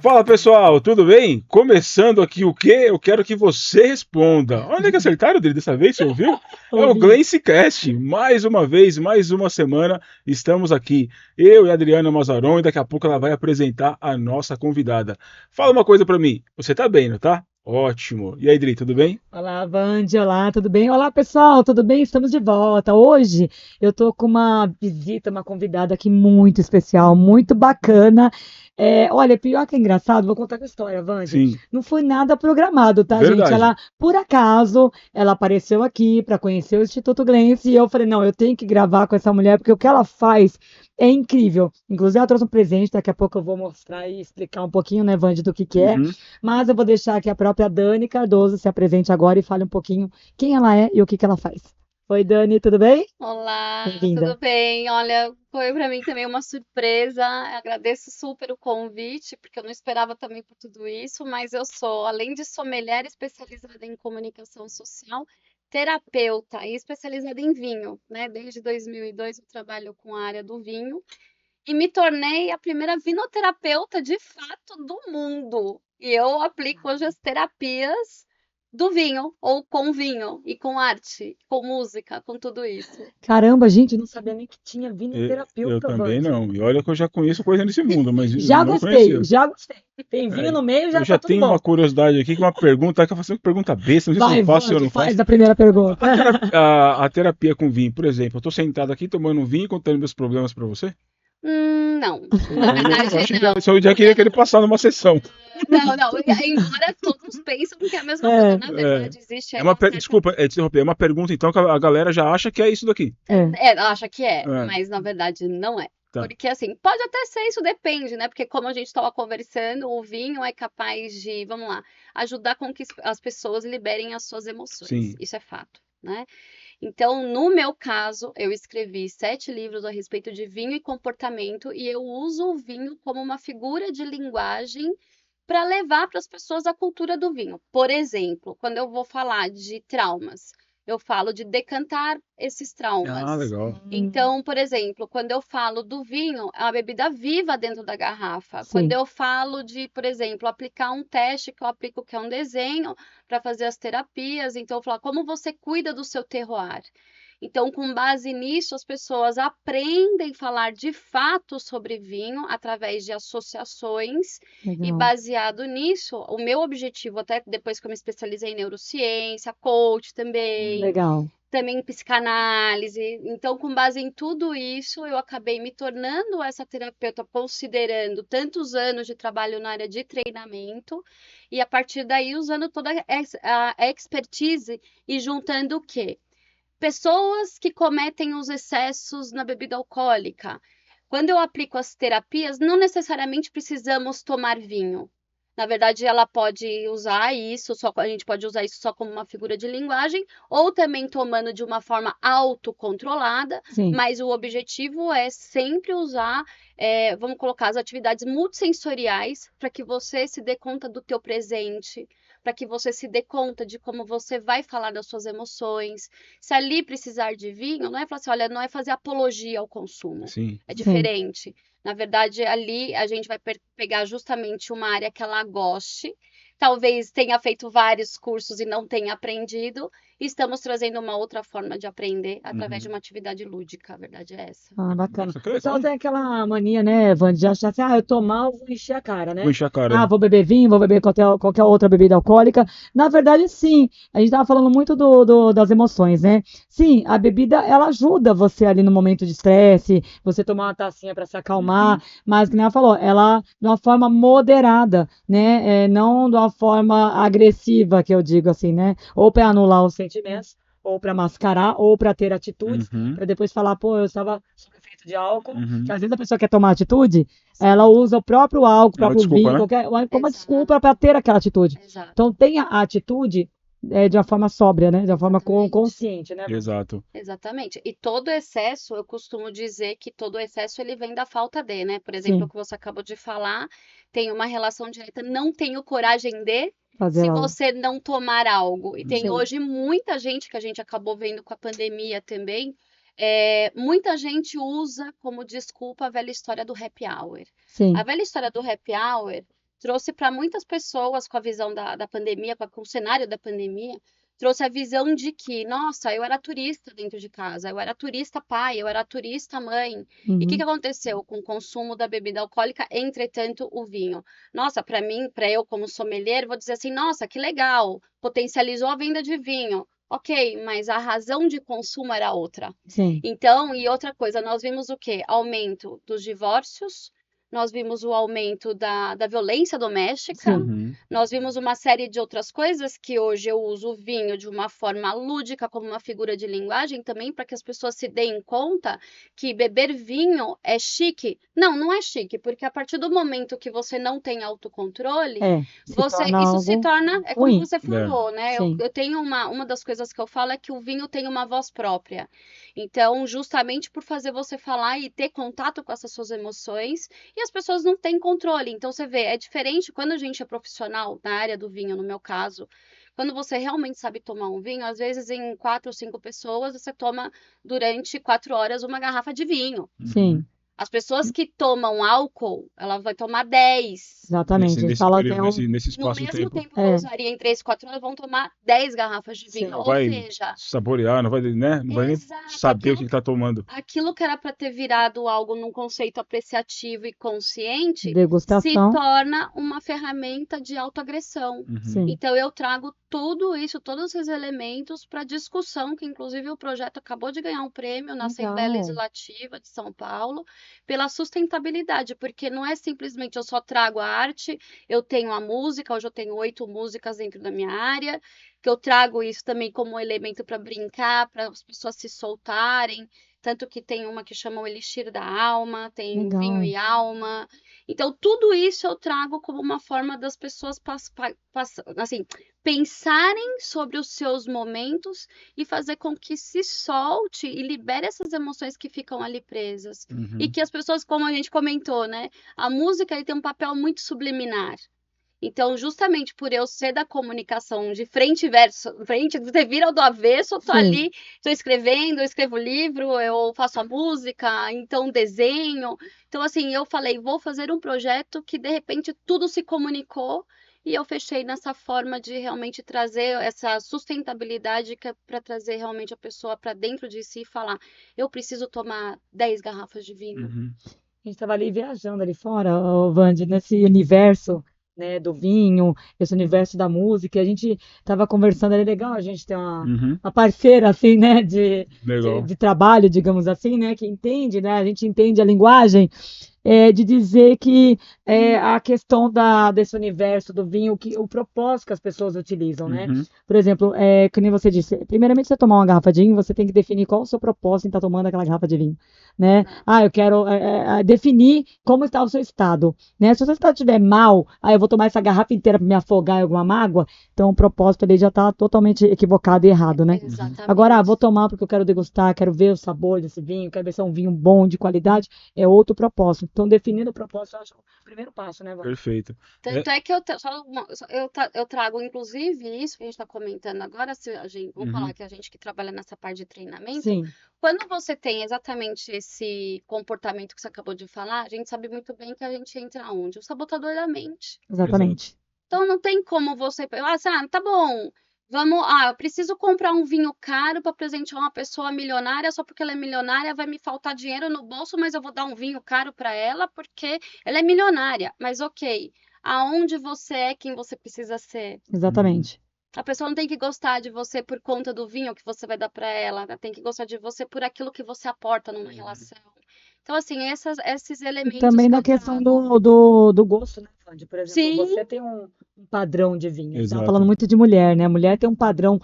Fala pessoal, tudo bem? Começando aqui o quê? Eu quero que você responda. Olha que acertaram dele dessa vez, você ouviu? É o Ouvi. Glencecast. Mais uma vez, mais uma semana, estamos aqui. Eu e a Adriana Mazaron e daqui a pouco ela vai apresentar a nossa convidada. Fala uma coisa pra mim, você tá bem, não tá? Ótimo. E aí, Adri, tudo bem? Olá, Vande, olá, tudo bem? Olá, pessoal, tudo bem? Estamos de volta. Hoje eu tô com uma visita, uma convidada aqui muito especial, muito bacana. Olha, pior que é engraçado, vou contar a história, Vande. Sim, Não foi nada programado, tá, gente? verdade. Ela, por acaso, ela apareceu aqui para conhecer o Instituto Glenn e eu falei, não, eu tenho que gravar com essa mulher, porque o que ela faz é incrível. Inclusive, ela trouxe um presente, daqui a pouco eu vou mostrar e explicar um pouquinho, né, Vande, do que é. Uhum. Mas eu vou deixar que a própria Dani Cardoso se apresente agora e fale um pouquinho quem ela é e o que que ela faz. Oi, Dani, tudo bem? Olá, Bem-vinda. tudo bem? Olha, foi para mim também uma surpresa. Agradeço super o convite, porque eu não esperava também por tudo isso, mas eu sou, além de sommelier especializada em comunicação social, terapeuta e especializada em vinho, né? Desde 2002 eu trabalho com a área do vinho e me tornei a primeira vinoterapeuta de fato do mundo. E eu aplico hoje as terapias do vinho, ou com vinho, e com arte, com música, com tudo isso. Caramba, gente, não sabia nem que tinha Eu vinoterapeuta, também Vande. não. E olha que eu já conheço coisa nesse mundo, mas eu Já não gostei, conhecia. já gostei. Tem vinho É, no meio, eu já já tá tudo tenho uma bom. curiosidade aqui, que uma pergunta, que eu faço uma pergunta besta, não sei se eu Vai, faço ou eu Vande, não faz faço. a primeira pergunta. A terapia com vinho, por exemplo, eu tô sentado aqui tomando um vinho e contando meus problemas pra você? Não. Na Então, eu verdade, achei que não. eu já queria que ele passasse numa sessão. Não, não. Embora todos pensam que é a mesma coisa. É, Na É, verdade, existe é aí uma certa. desculpa, te interromper, é uma pergunta então que a galera já acha que é isso daqui. é. Acha que é, É, mas na verdade não é. tá. Porque assim, pode até ser, isso depende, né? Porque como a gente estava conversando, o vinho é capaz de, vamos lá, ajudar com que as pessoas liberem as suas emoções. Sim. Isso é fato, né? Então, no meu caso, eu escrevi 7 livros a respeito de vinho e comportamento e eu uso o vinho como uma figura de linguagem para levar para as pessoas a cultura do vinho. Por exemplo, quando eu vou falar de traumas, eu falo de decantar esses Ah, traumas. legal. Então, por exemplo, quando eu falo do vinho, é uma bebida viva dentro da garrafa. Quando Sim. eu falo de, por exemplo, aplicar um teste que eu aplico, que é um desenho, para fazer as terapias, então eu falo como você cuida do seu terroir. Então, com base nisso, as pessoas aprendem a falar de fato sobre vinho através de associações, e Legal. baseado nisso, o meu objetivo, até depois que eu me especializei em neurociência, coach também, Legal. também em psicanálise. Então, com base em tudo isso, eu acabei me tornando essa terapeuta, considerando tantos anos de trabalho na área de treinamento, e a partir daí usando toda a expertise e juntando o quê? Pessoas que cometem os excessos na bebida alcoólica. Quando eu aplico as terapias, não necessariamente precisamos tomar vinho. Na verdade, ela pode usar isso, a gente pode usar isso só como uma figura de linguagem, ou também tomando de uma forma autocontrolada, Sim. mas o objetivo é sempre usar, vamos colocar, as atividades multissensoriais para que você se dê conta do teu presente, para que você se dê conta de como você vai falar das suas emoções. Se ali precisar de vinho, não é falar assim, olha, não é fazer apologia ao consumo. Sim. É Sim. diferente. Na verdade, ali a gente vai pegar justamente uma área que ela goste, talvez tenha feito vários cursos e não tenha aprendido, e estamos trazendo uma outra forma de aprender através de Uhum. uma atividade lúdica, a verdade é essa. Ah, bacana. Nossa, que O pessoal legal. tem aquela mania, né, Vande, de achar assim, eu tomar, eu vou encher a cara, Vou né? encher a cara. Ah, vou beber vinho, vou beber qualquer outra bebida alcoólica. Na verdade, sim. A gente estava falando muito das emoções, né? Sim, a bebida, ela ajuda você ali no momento de estresse, você tomar uma tacinha para se acalmar, Uhum. mas, como ela falou, ela de uma forma moderada, né? Não de uma forma agressiva, que eu digo assim, né? Ou para anular os sentimentos, ou para mascarar, ou para ter atitudes Uhum. para depois falar, pô, eu estava sob efeito de álcool, que Uhum. às vezes a pessoa quer tomar atitude, Sim, ela usa o próprio álcool, o É uma próprio desculpa, vinho, né? como uma exato, desculpa para ter aquela atitude. exato, Então tenha a atitude de uma forma sóbria, né? De uma forma exatamente. consciente, né, Vande? Exato. Exatamente. E todo excesso, eu costumo dizer que todo excesso ele vem da falta de, né? Por exemplo, o Sim, que você acabou de falar, tem uma relação direta, não tenho coragem de, fazer se algo. você não tomar algo. E tem Sim, hoje muita gente, que a gente acabou vendo com a pandemia também, muita gente usa como desculpa a velha história do happy hour. A sim, velha história do happy hour, trouxe para muitas pessoas com a visão da pandemia, com o cenário da pandemia, trouxe a visão de que, nossa, eu era turista dentro de casa, eu era turista pai, eu era turista mãe. E o que Uhum. aconteceu com o consumo da bebida alcoólica, entretanto, o vinho? Nossa, para mim, para eu como sommelier, vou dizer assim, nossa, que legal, potencializou a venda de vinho. Ok, mas a razão de consumo era outra. Sim, Então, e outra coisa, nós vimos o quê? Aumento dos divórcios, nós vimos o aumento da violência doméstica, sim, Uhum. nós vimos uma série de outras coisas que hoje eu uso o vinho de uma forma lúdica, como uma figura de linguagem também, para que as pessoas se deem conta que beber vinho é chique. Não, não é chique, porque a partir do momento que você não tem autocontrole, se torna isso se algo torna, é como ruim. você É. falou, né? Sim, Eu tenho uma das coisas que eu falo é que o vinho tem uma voz própria. Então, justamente por fazer você falar e ter contato com essas suas emoções, e as pessoas não têm controle. Então, você vê, é diferente quando a gente é profissional na área do vinho, no meu caso. Quando você realmente sabe tomar um vinho, às vezes em 4 ou 5 pessoas, você toma durante 4 horas uma garrafa de vinho. Uhum. sim, As pessoas que tomam álcool, ela vai tomar 10. Nesse, exatamente. A gente nesse fala até período, um. nesse No mesmo espaço-tempo. tempo que eu É, usaria em 3, 4 horas, vão tomar 10 garrafas de sim, vinho. Não Ou vai seja, saborear, não vai nem exato, saber o que está tomando. aquilo que era para ter virado algo num conceito apreciativo e consciente se degustação, torna uma ferramenta de autoagressão. Uhum. sim, Então eu trago tudo isso, todos esses elementos para discussão, que inclusive o projeto acabou de ganhar um prêmio na Assembleia legal. Legislativa de São Paulo pela sustentabilidade, porque não é simplesmente eu só trago a arte, eu tenho a música, hoje eu tenho 8 músicas dentro da minha área, que eu trago isso também como um elemento para brincar, para as pessoas se soltarem. Tanto que tem uma que chama o Elixir da Alma, tem Vinho Legal. e Alma. Então, tudo isso eu trago como uma forma das pessoas assim, pensarem sobre os seus momentos e fazer com que se solte e libere essas emoções que ficam ali presas. E Uhum. que as pessoas, como a gente comentou, né? A música ele tem um papel muito subliminar. Então, justamente por eu ser da comunicação de frente e verso, frente, você vira do avesso, eu tô Sim, ali, estou escrevendo, eu escrevo livro, eu faço a música, então desenho. Então, assim, eu falei, vou fazer um projeto que de repente tudo se comunicou e eu fechei nessa forma de realmente trazer essa sustentabilidade para trazer realmente a pessoa para dentro de si e falar, eu preciso tomar 10 garrafas de vinho. Uhum. a gente estava ali viajando ali fora, ô, Vande, nesse universo, né, do vinho, esse universo da música. E a gente estava conversando, é legal a gente ter Uhum. uma parceira assim, né, de, Legal. de trabalho, digamos assim, né, que entende, né, a gente entende a linguagem. De dizer que a questão desse universo do vinho, que o propósito que as pessoas utilizam, né? Uhum. Por exemplo, que nem você disse, primeiramente você tomar uma garrafa de vinho, você tem que definir qual o seu propósito em estar tomando aquela garrafa de vinho, né? Ah, eu quero definir como está o seu estado, né? Se o seu estado estiver mal, eu vou tomar essa garrafa inteira para me afogar em alguma mágoa, então o propósito ali já está totalmente equivocado e errado, né? Agora, vou Exatamente. tomar porque eu quero degustar, quero ver o sabor desse vinho, quero ver se é um vinho bom, de qualidade, é outro propósito. Então, definindo o propósito, eu acho o primeiro passo, né, Wanda? Perfeito. É. Tanto é que eu trago, inclusive, isso que a gente está comentando agora, se a gente, vamos falar Uhum. que a gente que trabalha nessa parte de treinamento, Sim, quando você tem exatamente esse comportamento que você acabou de falar, a gente sabe muito bem que a gente entra onde? O sabotador da mente. Exato. exatamente. Então não tem como você, tá bom, eu preciso comprar um vinho caro para presentear uma pessoa milionária, só porque ela é milionária vai me faltar dinheiro no bolso, mas eu vou dar um vinho caro para ela porque ela é milionária. Mas ok, aonde você é quem você precisa ser? Uhum. Exatamente. A pessoa não tem que gostar de você por conta do vinho que você vai dar para ela, ela tem que gostar de você por aquilo que você aporta numa relação. Então, assim, esses E elementos também que da eu questão trago. do gosto, né, Sandy? Por exemplo, Sim, você tem um padrão de vinho. A gente estava falando Exato. muito de mulher, né? A mulher tem um padrão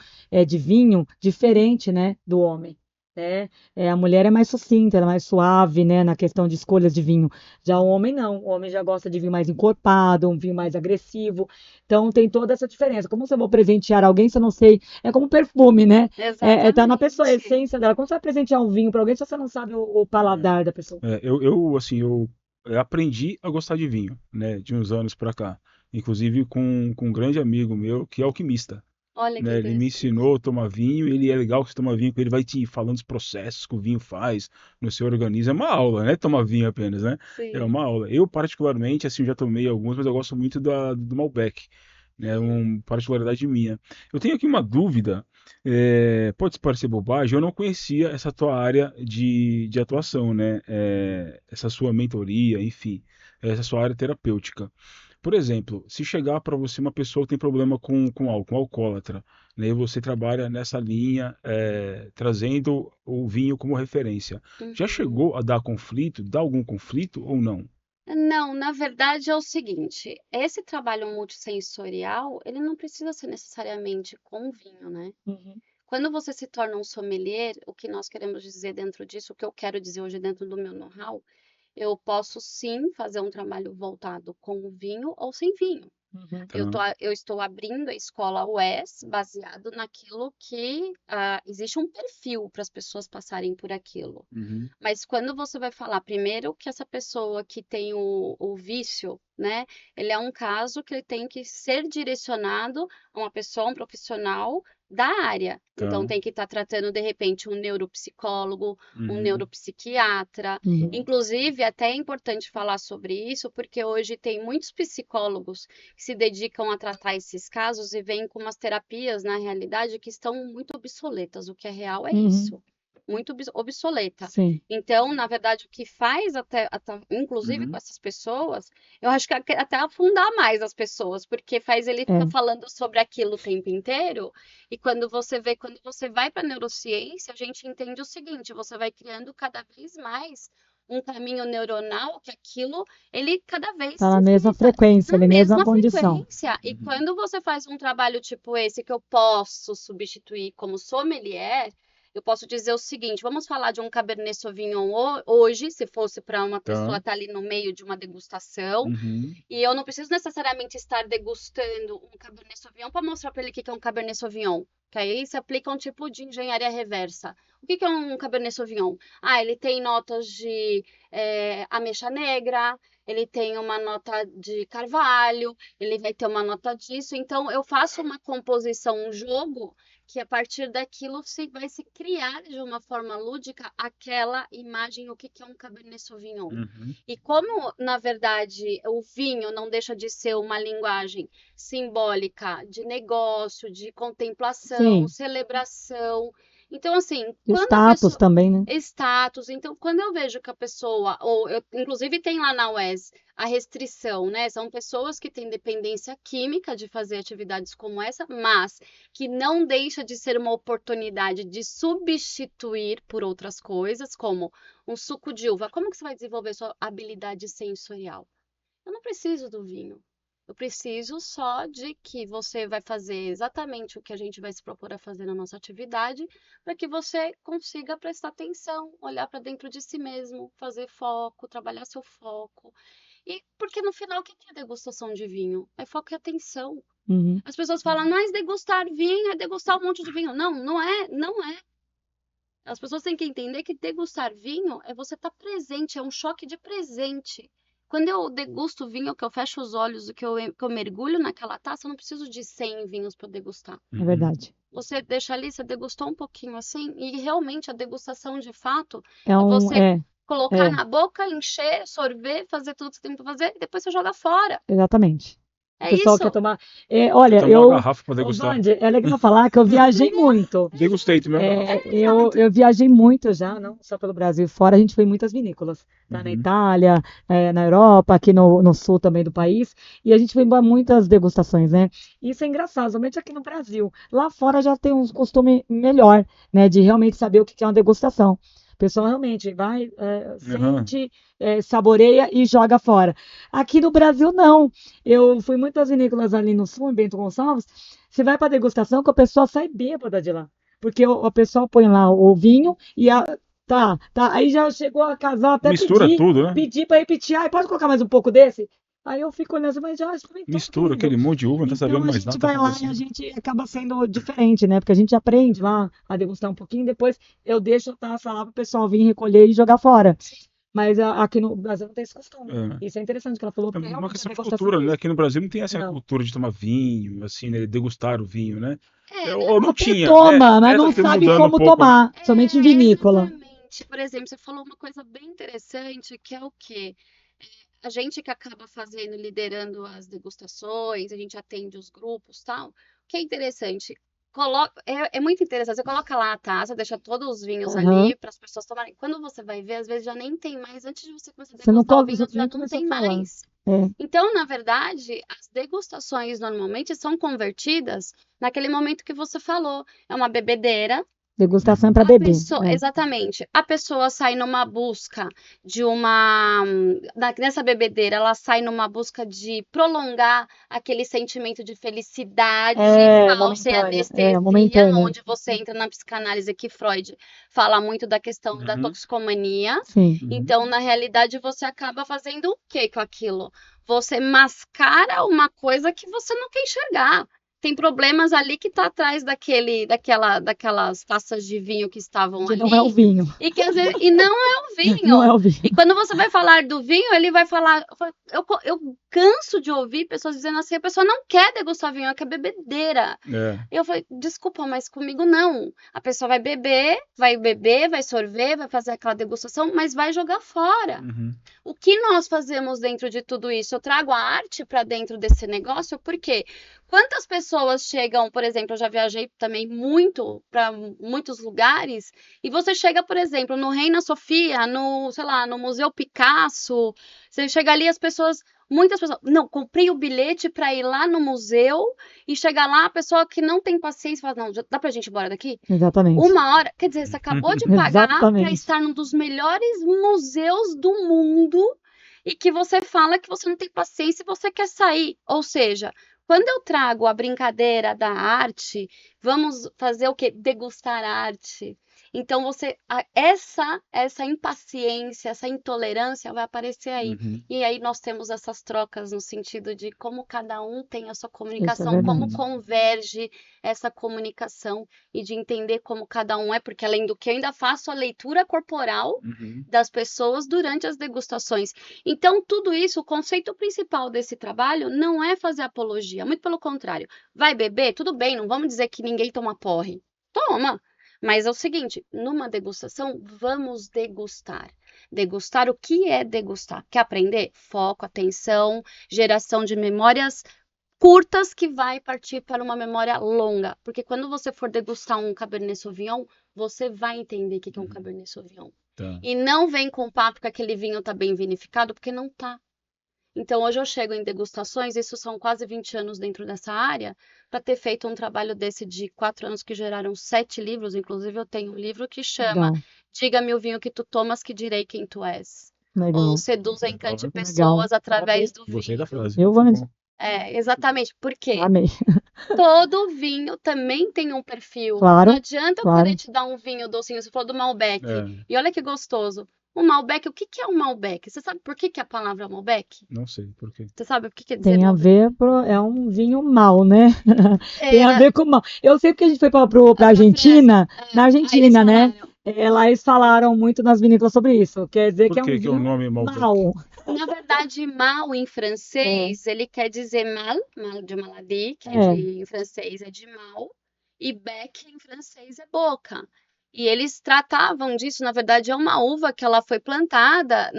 de vinho diferente, né, do homem. Né? A mulher é mais sucinta, ela é mais suave, né, na questão de escolhas de vinho. Já o homem não. O homem já gosta de vinho mais encorpado, um vinho mais agressivo. Então tem toda essa diferença. Como você vai presentear alguém, se eu não sei. É como perfume, né? Tá na pessoa, a exatamente. essência dela. Como você vai presentear um vinho para alguém se você não sabe o paladar da pessoa? Assim, eu aprendi a gostar de vinho, né, de uns anos pra cá. Inclusive com um grande amigo meu que é alquimista. Olha que né? Ele me interessante. ensinou a tomar vinho, ele é legal que você toma vinho com ele, vai te falando dos processos que o vinho faz no seu organismo. É uma aula, né? Tomar vinho apenas, né? É Sim. uma aula. Eu, particularmente, assim, já tomei alguns, mas eu gosto muito do Malbec, né? Uhum. Uma particularidade minha. Eu tenho aqui uma dúvida, pode parecer bobagem, eu não conhecia essa tua área de atuação, né? Essa sua mentoria, enfim, essa sua área terapêutica. Por exemplo, se chegar para você uma pessoa que tem problema com álcool, um alcoólatra, né, e você trabalha nessa linha, trazendo o vinho como referência, já Uhum. chegou a dar conflito? Dá algum conflito ou não? Não, na verdade é o seguinte, esse trabalho multissensorial, ele não precisa ser necessariamente com vinho, né? Uhum. Quando você se torna um sommelier, o que nós queremos dizer dentro disso, o que eu quero dizer hoje dentro do meu know-how, eu posso sim fazer um trabalho voltado com vinho ou sem vinho. Uhum. Tá. Eu estou abrindo a escola UES baseado naquilo que existe um perfil para as pessoas passarem por aquilo. Uhum. Mas quando você vai falar primeiro que essa pessoa que tem o vício, né, ele é um caso que ele tem que ser direcionado a uma pessoa, um profissional da área. Então Tá. tem que estar tratando de repente um neuropsicólogo, um Uhum. neuropsiquiatra. Uhum. Inclusive, até é importante falar sobre isso, porque hoje tem muitos psicólogos que se dedicam a tratar esses casos e vêm com umas terapias, na realidade, que estão muito obsoletas. O que é real é Uhum. isso, muito obsoleta. Sim. Então, na verdade, o que faz inclusive com Uhum. essas pessoas, eu acho que até afundar mais as pessoas, porque faz ele ficar É. falando sobre aquilo o tempo inteiro, e quando você vai para a neurociência, a gente entende o seguinte, você vai criando cada vez mais um caminho neuronal que aquilo, ele cada vez Tá se na mesma frisa frequência, na ali, mesma mesma condição. frequência. E Uhum. quando você faz um trabalho tipo esse, que eu posso substituir como sommelier, eu posso dizer o seguinte: vamos falar de um Cabernet Sauvignon hoje, se fosse para uma pessoa Tá. estar ali no meio de uma degustação, Uhum. e eu não preciso necessariamente estar degustando um Cabernet Sauvignon para mostrar para ele o que que é um Cabernet Sauvignon. Que aí se aplica um tipo de engenharia reversa. O que que é um Cabernet Sauvignon? Ah, ele tem notas de ameixa negra, ele tem uma nota de carvalho, ele vai ter uma nota disso. Então, eu faço uma composição, um jogo, que a partir daquilo vai se criar de uma forma lúdica aquela imagem, o que que é um Cabernet Sauvignon. Uhum. E como, na verdade, o vinho não deixa de ser uma linguagem simbólica de negócio, de contemplação, Sim. celebração. Então, assim, quando a Status pessoa. também, né? Status. Então, quando eu vejo que a pessoa, inclusive tem lá na UES a restrição, né? São pessoas que têm dependência química de fazer atividades como essa, mas que não deixa de ser uma oportunidade de substituir por outras coisas, como um suco de uva. Como que você vai desenvolver sua habilidade sensorial? Eu não preciso do vinho. Eu preciso só de que você vai fazer exatamente o que a gente vai se propor a fazer na nossa atividade, para que você consiga prestar atenção, olhar para dentro de si mesmo, fazer foco, trabalhar seu foco. E porque no final, o que é degustação de vinho? É foco e atenção. Uhum. As pessoas falam, mas degustar vinho é degustar um monte de vinho. Não, não é, não é. As pessoas têm que entender que degustar vinho é você estar presente, é um choque de presente. Quando eu degusto vinho, que eu fecho os olhos, que eu mergulho naquela taça, eu não preciso de 100 vinhos para degustar. É Uhum. verdade. Você deixa ali, você degustou um pouquinho assim, e realmente a degustação de fato É é um. você É. colocar É. na boca, encher, sorver, fazer tudo que você tem para fazer, e depois você joga fora. Exatamente. O É pessoal quer isso. tomar. Quer Olha, tomar uma eu. garrafa para Ô, degustar? Vande, é legal falar que eu viajei muito. Degustei, tomei uma garrafa. Eu viajei muito já, não só pelo Brasil, fora a gente foi em muitas vinícolas, tá? Na Uhum. Itália, na Europa, aqui no sul também do país, e a gente foi em muitas degustações, né? Isso é engraçado, somente aqui no Brasil. Lá fora já tem um costume melhor, né? De realmente saber o que é uma degustação. O pessoal realmente vai, Aham. sente, saboreia e joga fora. Aqui no Brasil, não. Eu fui em muitas vinícolas ali no sul, em Bento Gonçalves. Você vai para degustação que a pessoa sai bêbada de lá. Porque o pessoal põe lá o vinho e tá. Aí já chegou a casal até Mistura pedir, tudo, né? pedir para repetir. Ai, pode colocar mais um pouco desse? Aí eu fico olhando assim, mas já experimentou Mistura tudo. aquele monte de uva, não tá Então sabendo a mais gente nada, tá vai lá e a acontecendo. gente acaba sendo diferente, né? Porque a gente aprende lá a degustar um pouquinho, depois eu deixo a taça lá para o pessoal vir recolher e jogar fora. Mas aqui no Brasil não tem esse costume. É. Isso é interessante que ela falou, É porque uma realmente a questão de degustação cultura, é né? isso. Aqui no Brasil não tem essa Não. cultura de tomar vinho, assim, né? Degustar o vinho, né? É, Ou não Até tinha, né? toma, mas Essa não foi sabe mudando um como pouco, né? tomar, somente em vinícola. exatamente. Por exemplo, você falou uma coisa bem interessante, que é o quê? A gente que acaba fazendo, liderando as degustações, a gente atende os grupos, tal. O que é interessante? É muito interessante. Você coloca lá a taça, deixa todos os vinhos Aham. ali para as pessoas tomarem. Quando você vai ver, às vezes já nem tem mais. Antes de você começar a Você não degustar o come, vinho, você já nem não começou a tem falar. mais. É, Então, na verdade, as degustações normalmente são convertidas naquele momento que você falou. É uma bebedeira. degustação é Uhum. pra A beber. pessoa, exatamente. A pessoa sai numa busca de uma. Nessa bebedeira, ela sai numa busca de prolongar aquele sentimento de felicidade falsa e anestesia, Momentânea. onde você entra na psicanálise que Freud fala muito da questão da Uhum. toxicomania. Sim. Uhum. Então, na realidade, você acaba fazendo o que com aquilo? Você mascara uma coisa que você não quer enxergar. Tem problemas ali que tá atrás daquelas taças de vinho que estavam Que não é o ali, vinho. e que às vezes, e não é o Não é vinho. o vinho. E quando você vai falar do vinho, ele vai falar. Eu canso de ouvir pessoas dizendo assim: a pessoa não quer degustar vinho, ela quer bebedeira. É. Eu falei, desculpa, mas comigo não. A pessoa vai beber, vai sorver, vai fazer aquela degustação, mas vai jogar fora. Uhum. O que nós fazemos dentro de tudo isso? Eu trago a arte para dentro desse negócio, porque quantas pessoas chegam, por exemplo, eu já viajei também muito para muitos lugares, e você chega, por exemplo, no Reina Sofia, sei lá, no Museu Picasso, você chega ali, muitas pessoas, não, comprei o bilhete para ir lá no museu e chegar lá, a pessoa que não tem paciência fala, não, dá pra gente ir embora daqui? Exatamente. Uma hora, quer dizer, você acabou de pagar para Exatamente. estar num dos melhores museus do mundo e que você fala que você não tem paciência e você quer sair. Ou seja, quando eu trago a brincadeira da arte, vamos fazer o quê? Degustar arte. Então essa impaciência, essa intolerância vai aparecer aí. Uhum. E aí nós temos essas trocas no sentido de como cada um tem a sua Isso é comunicação, como verdade. converge essa comunicação e de entender como cada um é, porque além do que eu ainda faço a leitura corporal Uhum. das pessoas durante as degustações. Então, tudo isso, o conceito principal desse trabalho não é fazer apologia, muito pelo contrário. Vai beber? Tudo bem, não vamos dizer que ninguém toma porre. Toma! Mas é o seguinte, numa degustação, vamos degustar. Degustar, o que é degustar? Quer aprender? Foco, atenção, geração de memórias curtas que vai partir para uma memória longa. Porque quando você for degustar um Cabernet Sauvignon, você vai entender o que é um Cabernet Sauvignon. Tá. E não vem com papo que aquele vinho tá bem vinificado, porque não tá. Então, hoje eu chego em degustações, isso são quase 20 anos dentro dessa área, para ter feito um trabalho desse de 4 anos que geraram 7 livros. Inclusive, eu tenho um livro que chama Legal. Diga-me o vinho que tu tomas, que direi quem tu és. Legal. Ou seduza e encante Legal. pessoas através do Gostei da vinho. frase. Eu vou. Bom. Exatamente. Por quê? Amei. Todo vinho também tem um perfil. Claro, Não adianta eu claro. querer te dar um vinho docinho. Você falou do Malbec. É, E olha que gostoso. O Malbec, o que que é um Malbec? Você sabe por que que a palavra Malbec? não sei por quê. Você sabe o que quer dizer Tem a Malbec? ver, é um vinho mal, né? Tem a É, ver com mal. Eu sei porque a gente foi pra pra Argentina, França. na Aí Argentina, eles né? falaram. Lá eles falaram muito nas vinícolas sobre isso. Quer dizer Por que é um que que é o vinho nome Malbec? mal. Na verdade, mal em É, francês, ele quer dizer mal de maladie, que é. em francês é de mal, e bec em francês é boca. E eles tratavam disso, na verdade, é uma uva que ela foi plantada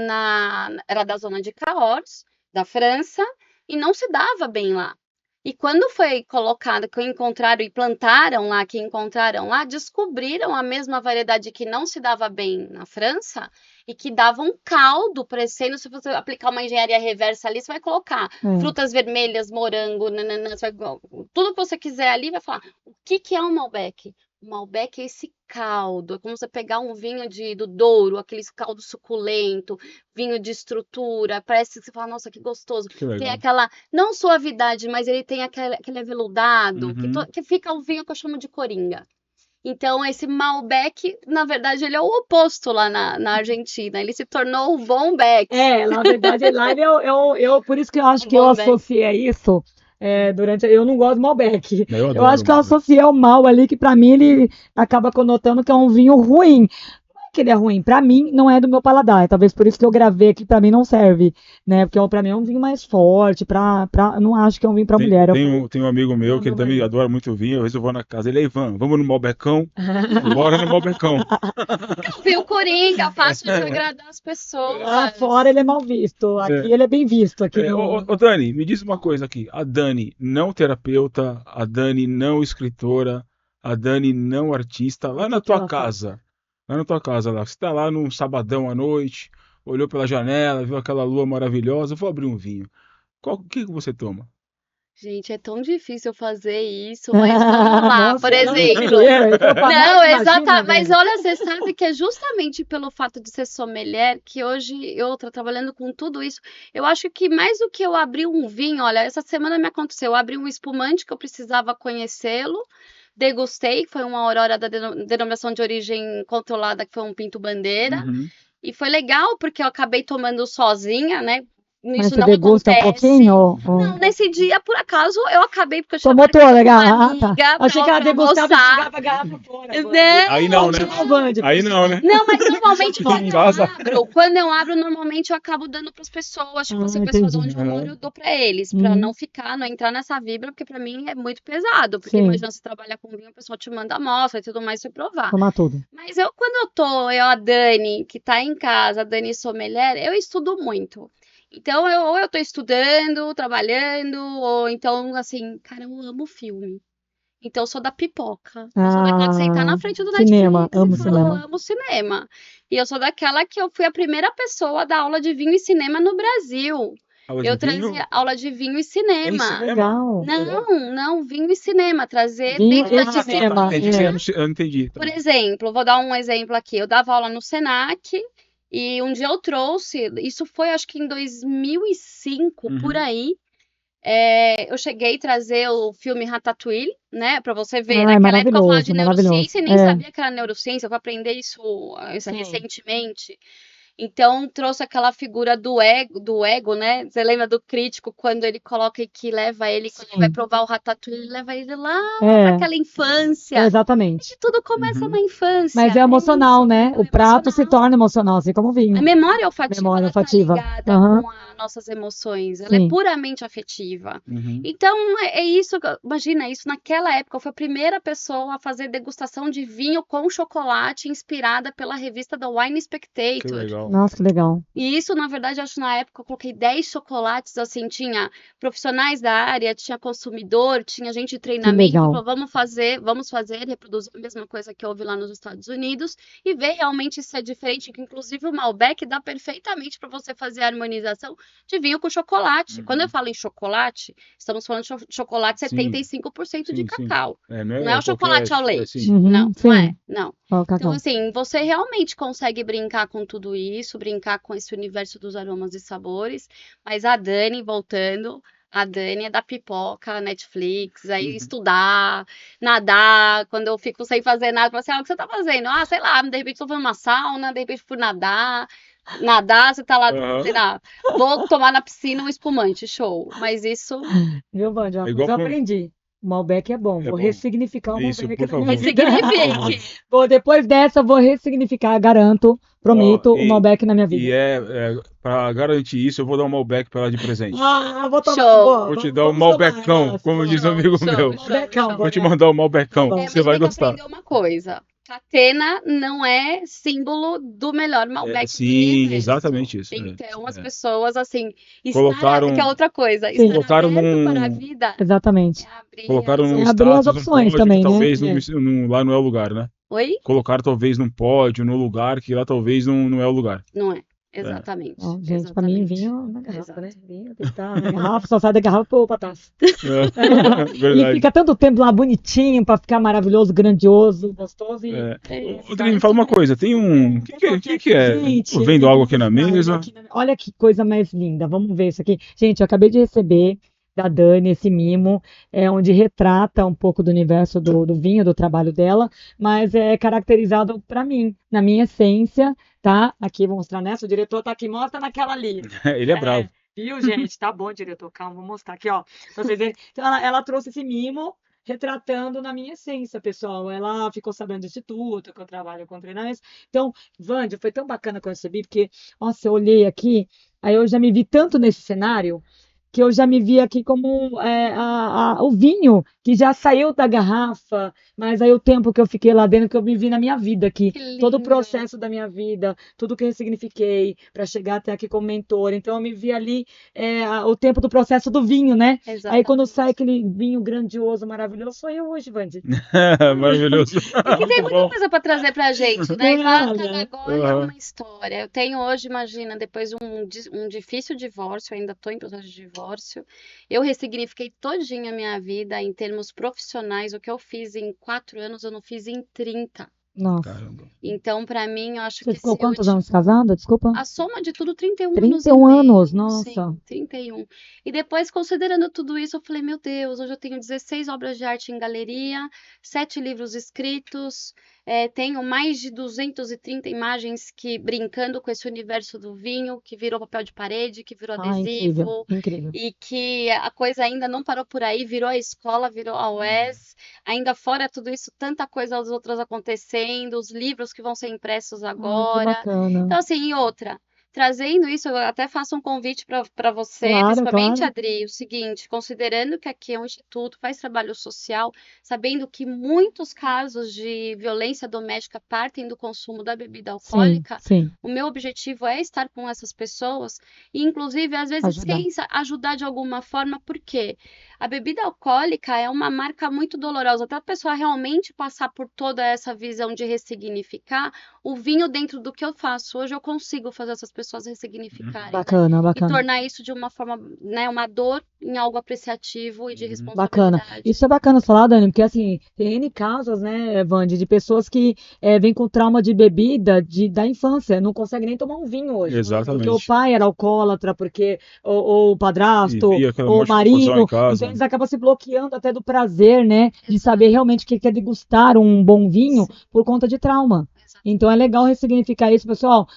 era da zona de Cahors, da França, e não se dava bem lá. E quando foi colocada, que encontraram e plantaram lá, que encontraram lá, descobriram a mesma variedade que não se dava bem na França e que dava um caldo, parecendo, se você aplicar uma engenharia reversa ali, você vai colocar frutas vermelhas, morango, nananã, tudo que você quiser ali, vai falar, o que que é um Malbec? O Malbec é esse caldo, é como você pegar um vinho do Douro, aquele caldo suculento, vinho de estrutura, parece que você fala, nossa, que gostoso. Que Tem legal. aquela, não suavidade, mas ele tem aquele aveludado, Uhum. que fica o vinho que eu chamo de coringa. Então, esse Malbec, na verdade, ele é o oposto lá na Argentina. Ele se tornou o bom Beck. Na verdade, lá por isso que eu acho O que eu bom Beck. associei isso eu não gosto do Malbec. Eu Eu adoro acho que eu Malbec. associei o mal ali, que pra mim ele acaba conotando que é um vinho ruim. que ele é ruim. Pra mim, não é do meu paladar. Talvez por isso que eu gravei aqui, pra mim não serve, né? Porque pra mim é um vinho mais forte, eu não acho que é um vinho pra mulher. Tem um amigo meu que ele também adora muito vinho, às vezes eu vou na casa, ele é Ivan, vamos no Malbecão? Bora no Malbecão. Viu, Coringa, fácil de agradar as pessoas. Lá fora ele é mal visto, aqui ele é bem visto. Aqui Ô, Dani, me diz uma coisa aqui. A Dani não terapeuta, a Dani não escritora, a Dani não artista, lá na tua casa. Lá na tua casa, lá. Você tá lá num sabadão à noite, olhou pela janela, viu aquela lua maravilhosa, vou abrir um vinho. O que você toma? Gente, é tão difícil fazer isso, mas vamos lá, Nossa, por exemplo. Não, exatamente. Mas olha, você sabe que é justamente pelo fato de ser sommelier que hoje eu tô trabalhando com tudo isso. Eu acho que mais do que eu abrir um vinho, olha, essa semana me aconteceu, eu abri um espumante que eu precisava conhecê-lo, degustei, que foi uma Aurora da denominação de origem controlada, que foi um Pinto Bandeira. Uhum. E foi legal, porque eu acabei tomando sozinha, né? Mas Isso você não degusta um acontece. pouquinho? Não, nesse dia, por acaso, eu acabei, porque eu Tomou chamei toda, uma amiga. amiga Achei que ela pra degustava e almoçar. jogava a garrafa fora. Né? Aí não, né? Aí não, né? Não, mas normalmente Em quando eu abro, normalmente eu acabo dando pras pessoas. Tipo, se a pessoa de onde eu moro, eu dou pra eles, pra não ficar, não entrar nessa vibra, porque pra mim é muito pesado. Porque Sim. imagina você trabalhar com vinho, a pessoa te manda amostra e tudo mais pra você provar. Tomar tudo. Mas quando a Dani, que tá em casa, a Dani sommelier, eu estudo muito. Então, ou eu tô estudando, trabalhando, ou então, assim, cara, eu amo filme. Então, eu sou da pipoca. Eu sou daquela de sentar na frente do cinema, Netflix amo e falar, cinema. eu amo cinema. E eu sou daquela que eu fui a primeira pessoa a dar aula de vinho e cinema no Brasil. Aula Eu de vinho? trazia aula de vinho e Em cinema. cinema? Legal. Não, vinho e cinema. Trazer Vinho dentro e da cinema. disciplina. Eu não entendi. Tá. Por exemplo, vou dar um exemplo aqui. Eu dava aula no Senac e um dia eu trouxe, isso foi acho que em 2005, por aí. Eu cheguei a trazer o filme Ratatouille, né, pra você ver. Naquela época eu falava de neurociência e nem sabia que era neurociência, eu fui aprender isso recentemente. Então, trouxe aquela figura do ego, né? Você lembra do crítico, quando ele coloca que leva ele, quando ele vai provar o Ratatouille, ele leva ele lá naquela infância. Exatamente. E tudo começa na infância. Mas é emocional, né? O prato se torna emocional, assim como o vinho. A memória olfativa, Memória ela olfativa. tá ligada com as nossas emoções. Ela é puramente afetiva. Então, é isso. Imagina, isso naquela época, eu fui a primeira pessoa a fazer degustação de vinho com chocolate inspirada pela revista The Wine Spectator. Que legal. Nossa, que legal. E isso, na verdade, acho que na época eu coloquei 10 chocolates, assim, tinha profissionais da área, tinha consumidor, tinha gente de treinamento, falou, vamos fazer, reproduzir a mesma coisa que houve lá nos Estados Unidos e ver realmente se é diferente, que inclusive o Malbec dá perfeitamente para você fazer a harmonização de vinho com chocolate. Quando eu falo em chocolate, estamos falando de chocolate 75% de cacau. Não é o chocolate ao leite. Não é. Não. Então, assim, você realmente consegue brincar com tudo isso, brincar com esse universo dos aromas e sabores, mas a Dani, voltando, a Dani é da pipoca, Netflix, aí estudar, nadar, quando eu fico sem fazer nada, eu falo assim, o que você tá fazendo? Sei lá, de repente tô fazendo uma sauna, de repente fui nadar, você tá lá, sei lá, vou tomar na piscina um espumante, show, mas isso... Viu, Vandia? Eu aprendi. O Malbec é bom. Vou ressignificar o Malbec. Por favor. Ressignifique. Depois dessa, eu vou ressignificar, garanto, prometo, o Malbec na minha vida. E pra garantir isso, eu vou dar um Malbec pra ela de presente. Vou tomar. Show. Vou te dar um Malbecão, como diz um amigo meu. Vou te mandar um Malbecão, você vai gostar. Aprender uma coisa. Catena não é símbolo do melhor Malbec do Sim, universo. exatamente isso. Então as pessoas assim colocaram, que é outra coisa. Colocaram para a vida. Exatamente. Colocaram num abrir as opções também, talvez né? Lá não é o lugar, né? Oi? Colocaram talvez num pódio, no lugar que lá talvez não é o lugar. Não é. Exatamente. Gente, pra mim, vinho na garrafa, né? Vinho tem que estar na garrafa, só sai da garrafa pra taça. Verdade. E fica tanto tempo lá bonitinho pra ficar maravilhoso, grandioso, gostoso. Rodrigo, me fala uma coisa, tem um... O que é? Gente, Tô vendo algo aqui na mesa. Olha que coisa mais linda, vamos ver isso aqui. Gente, eu acabei de receber da Dani esse mimo, onde retrata um pouco do universo do vinho, do trabalho dela, mas é caracterizado pra mim, na minha essência, tá? Aqui, vou mostrar nessa, o diretor tá aqui, mostra naquela ali. Ele é bravo. Viu, gente? Tá bom, diretor, calma, vou mostrar aqui, ó. Pra vocês verem. Então, ela trouxe esse mimo, retratando na minha essência, pessoal. Ela ficou sabendo do instituto, que eu trabalho com treinamentos. Então, Vande, foi tão bacana que eu recebi, porque, nossa, eu olhei aqui, aí eu já me vi tanto nesse cenário, que eu já me vi aqui como o vinho, que já saiu da garrafa, mas aí o tempo que eu fiquei lá dentro, que eu me vi na minha vida aqui, Que todo o lindo. processo da minha vida, tudo que eu ressignifiquei para chegar até aqui como mentor. Então eu me vi ali o tempo do processo do vinho, né? Aí quando sai Exatamente. aquele vinho grandioso, maravilhoso, sou eu hoje, Vande. Maravilhoso. Porque tem Muito muita bom. coisa para trazer pra gente, né? Cada Olha, gole é Aham. uma história. Eu tenho hoje, imagina, depois um difícil divórcio, eu ainda estou em processo de divórcio. Eu ressignifiquei todinha a minha vida em termos profissionais. O que eu fiz em 4 anos, eu não fiz em 30. nossa. Caramba. Então, para mim, eu acho Você que ficou esse quantos anos último. casada? Desculpa. A soma de tudo, 31 anos e 31 anos, meio. Sim, nossa. 31. E depois, considerando tudo isso, eu falei, meu Deus, hoje eu tenho 16 obras de arte em galeria, 7 livros escritos, tenho mais de 230 imagens que brincando com esse universo do vinho, que virou papel de parede, que virou Ah, incrível, adesivo, incrível. e que a coisa ainda não parou por aí, virou a escola, virou a UES, ainda fora tudo isso, tanta coisa as outras acontecendo, os livros que vão ser impressos Ai, que agora. bacana. Então, assim, e outra, trazendo isso, eu até faço um convite para você, Claro, principalmente, claro. Adri, o seguinte, considerando que aqui é um instituto, faz trabalho social, sabendo que muitos casos de violência doméstica partem do consumo da bebida Sim, alcoólica, sim. o meu objetivo é estar com essas pessoas e, inclusive, às vezes, Ajudar. sem ajudar de alguma forma, porque a bebida alcoólica é uma marca muito dolorosa. Até a pessoa realmente passar por toda essa visão de ressignificar, o vinho dentro do que eu faço hoje, eu consigo fazer essas pessoas ressignificarem, né? Bacana, E bacana. tornar isso de uma forma, né, uma dor em algo apreciativo e de Bacana. responsabilidade. Isso é bacana você falar, Dani, porque assim, tem N casos, né, Vande, de pessoas que vêm com trauma de bebida da infância, não conseguem nem tomar um vinho hoje. Porque o Exatamente. pai era alcoólatra, porque ou o E padrasto, via aquela ou o monte de confusão em marido, então casa. eles acabam se bloqueando até do prazer, né, de Exato, saber realmente o que é degustar um bom vinho sim, por conta de trauma. exato. Então é legal ressignificar isso, pessoal.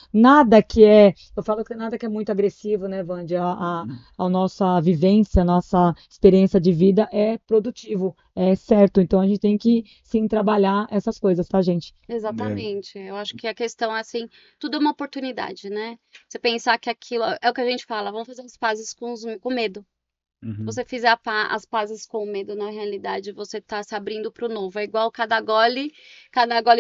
Eu falo que nada que é muito agressivo, né, Vande? A nossa vivência, a nossa experiência de vida é produtivo, é certo. Então a gente tem que sim trabalhar essas coisas, tá, gente? Exatamente. Eu acho que a questão é assim, tudo é uma oportunidade, né? Você pensar que aquilo é o que a gente fala, vamos fazer as pazes com o medo. Se Uhum. você fizer as pazes com o medo, na realidade, você está se abrindo para o novo. É igual cada gole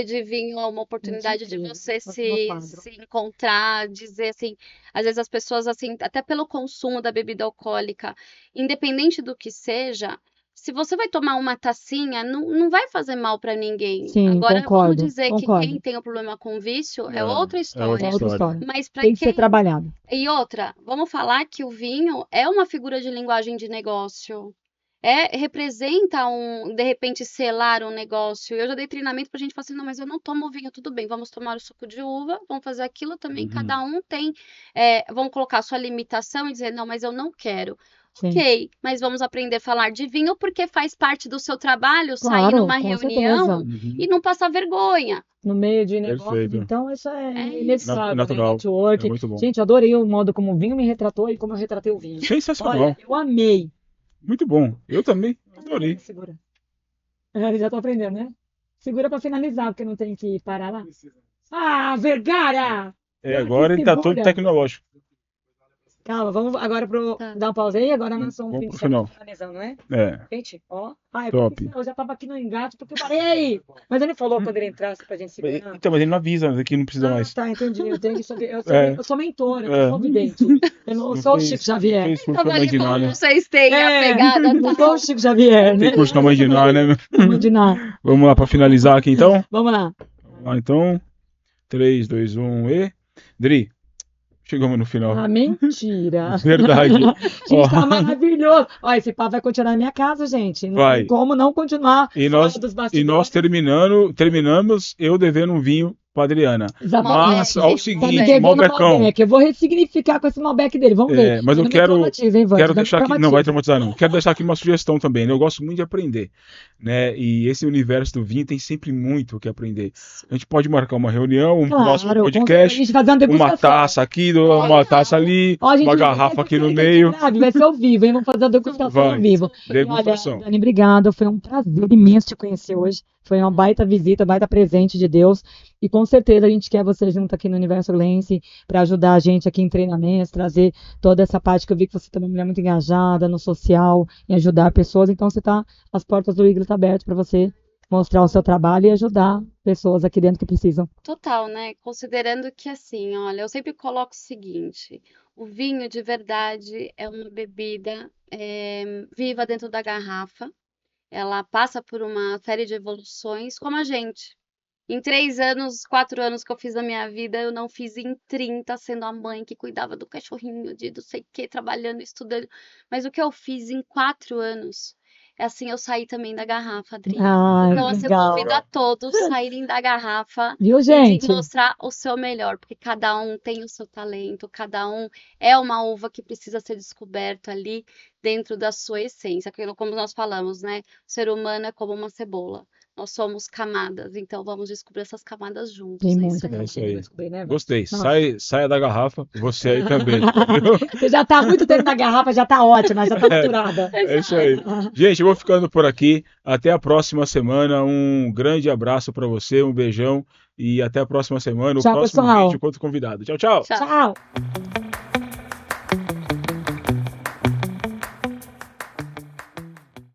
de vinho é uma Gente, oportunidade de incrível. você Próximo quadro. se encontrar, dizer assim, às vezes as pessoas assim, até pelo consumo da bebida alcoólica, independente do que seja, se você vai tomar uma tacinha, não vai fazer mal para ninguém. Sim, Agora, vamos concordo, dizer que quem concordo. tem o problema com vício é outra É outra É história. outra história. história. Mas para Tem que ser quem trabalhado. e outra, vamos falar que o vinho é uma figura de linguagem de negócio. Representa de repente, selar um negócio. Eu já dei treinamento pra gente falar assim, não, mas eu não tomo vinho, tudo bem, vamos tomar o suco de uva, vamos fazer aquilo também, Uhum. cada um tem, vamos colocar a sua limitação e dizer, não, mas eu não quero. Sim. Ok, mas vamos aprender a falar de vinho porque faz parte do seu trabalho sair Claro, numa com certeza. reunião Uhum. e não passar vergonha. No meio de negócios, Perfeito. então isso é É isso. inevitável, né? Natural. É Network. muito bom. Gente, eu adorei o modo como o vinho me retratou e como eu retratei o vinho. Sensacional. Olha, eu amei. Muito bom. Eu também adorei. Segura. Já tô aprendendo, né? Segura pra finalizar, porque não tem que parar lá. Ah, Vergara! Agora ele tá todo Segura. tecnológico. Calma, vamos agora Tá. dar uma pausa aí. Agora nós somos Vamos pro final. finalizando, né? É, Gente, ó. Ah, top. eu já tava aqui no engate porque eu parei. Mas ele falou quando ele entrasse pra gente segurar. Então, mas ele não avisa, mas aqui não precisa mais. Tá, entendi. Eu tenho que saber. É. Eu sou mentora, eu É. sou vidente. Eu não Não sou o fez- Chico Xavier. Fez curso com a Tava mãe ali de Ná, como né? vocês têm a pegada Não tal. sou o Chico Xavier, né? Tem curso com a mãe de Ná, né? Vamos de Ná. Vamos lá pra finalizar aqui então? Vamos lá. Vamos lá então. 3, 2, 1 e. Dri, chegamos no final. Ah, mentira. Verdade. Gente, Ó. tá maravilhoso. Ó, esse papo vai continuar na minha casa, gente. Não Vai. tem como não continuar E fora nós, dos e nós bastidores. terminamos eu devendo um vinho pra Adriana. Exatamente. Mas, ao Tá me Tá me seguinte, devendo Malbecão. Malbec. Eu vou ressignificar com esse Malbec dele. Vamos ver. Mas eu Não me quero traumatiza, hein, Vande? quero Não me deixar aqui, não vai traumatiza. traumatizar não. Quero deixar aqui uma sugestão também, né? Eu gosto muito de aprender, né? E esse universo do vinho tem sempre muito o que aprender. A gente pode marcar uma reunião, um próximo Claro, com certeza. A podcast, gente fazer uma uma degustação. taça aqui, uma taça ali, Ó, a gente uma não garrafa aqui no quer que meio. grave, vai ser ao vivo, hein? Vamos fazer a degustação ao Vai, vivo. E olha, degustação. Dani, obrigada. Foi um prazer imenso te conhecer hoje. Foi uma baita visita, baita presente de Deus. E com certeza a gente quer você junto aqui no Universo Glense para ajudar a gente aqui em treinamentos, trazer toda essa parte que eu vi que você também é uma mulher muito engajada no social, em ajudar pessoas. Então as portas do Iglu estão abertas para você mostrar o seu trabalho e ajudar pessoas aqui dentro que precisam. Total, né? Considerando que assim, olha, eu sempre coloco o seguinte: o vinho de verdade é uma bebida viva dentro da garrafa. Ela passa por uma série de evoluções, como a gente. Em 3 anos, 4 anos que eu fiz na minha vida, eu não fiz em 30, sendo a mãe que cuidava do cachorrinho, de não sei o que, trabalhando, estudando. Mas o que eu fiz em 4 anos, é assim, eu saí também da garrafa, Adri. Ai, Então, assim, eu legal. convido a todos a saírem da garrafa Viu, e de gente? mostrar o seu melhor, porque cada um tem o seu talento, cada um é uma uva que precisa ser descoberto ali dentro da sua essência. Aquilo como nós falamos, né? O ser humano é como uma cebola. Nós somos camadas, então vamos descobrir essas camadas juntos. Tem É isso muita aí. É isso coisa aí. pra descobrir, né, Vande? Gostei. Nossa. Saia da garrafa, você aí também. Viu? Você já tá há muito tempo na garrafa, já tá ótima, já tá maturada. É isso aí. Gente, eu vou ficando por aqui. Até a próxima semana. Um grande abraço para você, um beijão e até a próxima semana, o Tchau, próximo pessoal. vídeo com outro convidado. Tchau, tchau. Tchau. Tchau.